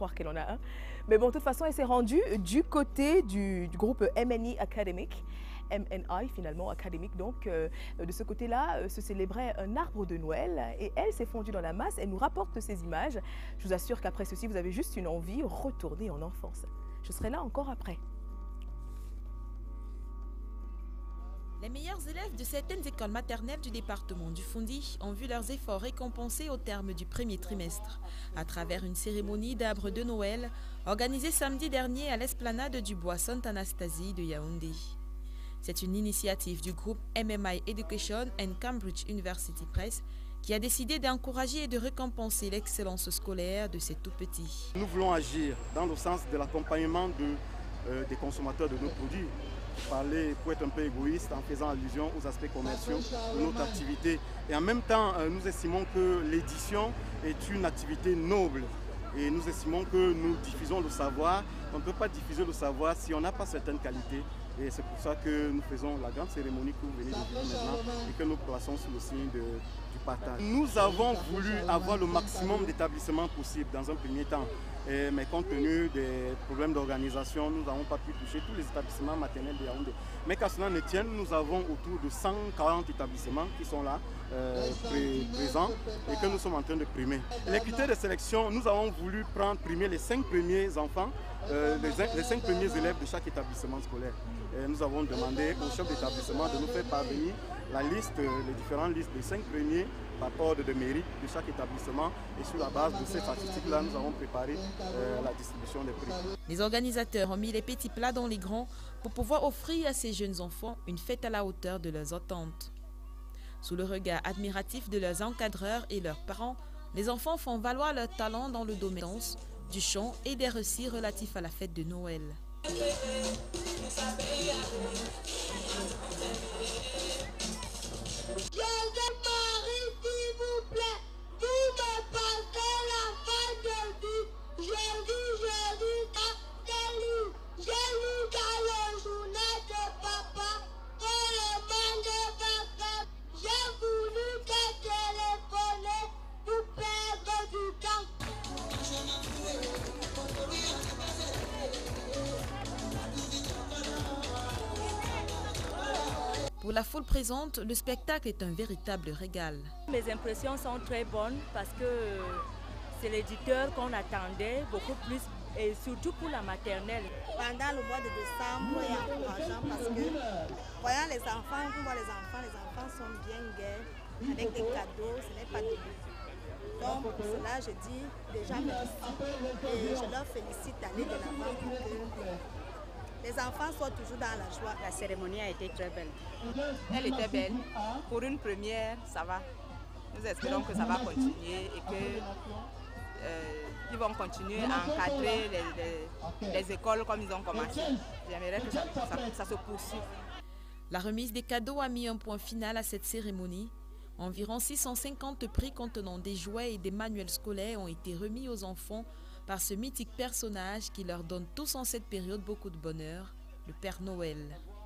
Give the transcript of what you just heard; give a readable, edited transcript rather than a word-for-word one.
croire qu'elle en a un. Mais bon, de toute façon, elle s'est rendue du côté du groupe MNI Academic. MNI finalement, académique. Donc de ce côté-là, se célébrait un arbre de Noël et elle s'est fondue dans la masse. Elle nous rapporte ces images. Je vous assure qu'après ceci, vous avez juste une envie, retourner en enfance. Je serai là encore après. Les meilleurs élèves de certaines écoles maternelles du département du Fondi ont vu leurs efforts récompensés au terme du premier trimestre, à travers une cérémonie d'arbre de Noël organisée samedi dernier à l'esplanade du bois Sainte-Anastasie de Yaoundé. C'est une initiative du groupe MMI Education and Cambridge University Press qui a décidé d'encourager et de récompenser l'excellence scolaire de ces tout-petits. Nous voulons agir dans le sens de l'accompagnement des consommateurs de nos produits. Parler pour être un peu égoïste en faisant allusion aux aspects commerciaux de notre activité. Et en même temps, nous estimons que l'édition est une activité noble. Et nous estimons que nous diffusons le savoir. On ne peut pas diffuser le savoir si on n'a pas certaines qualités. Et c'est pour ça que nous faisons la grande cérémonie que vous venez de vivre maintenant et que nous plaçons sous le signe du partage. Nous avons voulu avoir le maximum d'établissements possible dans un premier temps. Mais compte tenu des problèmes d'organisation, nous n'avons pas pu toucher tous les établissements maternels de Yaoundé. Mais qu'à cela ne tienne, nous avons autour de 140 établissements qui sont là, présents, et que nous sommes en train de primer. Les critères de sélection, nous avons voulu primer les 5 premiers enfants, les 5 premiers élèves de chaque établissement scolaire. Et nous avons demandé au chef d'établissement de nous faire parvenir la liste, les différentes listes des 5 premiers par ordre de mérite de chaque établissement. Et sur la base de ces statistiques-là, nous avons préparé la distribution des prix. Les organisateurs ont mis les petits plats dans les grands pour pouvoir offrir à ces jeunes enfants une fête à la hauteur de leurs attentes. Sous le regard admiratif de leurs encadreurs et leurs parents, les enfants font valoir leur talent dans le domaine du chant et des récits relatifs à la fête de Noël. Pour la foule présente, le spectacle est un véritable régal. Mes impressions sont très bonnes parce que c'est l'éditeur qu'on attendait beaucoup plus et surtout pour la maternelle. Pendant le mois de décembre, il y a encourageant parce que voyant les enfants, on voit les enfants sont bien gais, avec des cadeaux, ce n'est pas de luxe. Donc pour cela, je dis déjà merci et je leur félicite d'aller de l'avant pour que les enfants soient toujours dans la joie. La cérémonie a été très belle. Elle était belle. Pour une première, ça va. Nous espérons que ça va continuer et qu'ils vont continuer à encadrer les écoles comme ils ont commencé. J'aimerais que ça se poursuive. La remise des cadeaux a mis un point final à cette cérémonie. Environ 650 prix contenant des jouets et des manuels scolaires ont été remis aux enfants par ce mythique personnage qui leur donne tous en cette période beaucoup de bonheur, le Père Noël.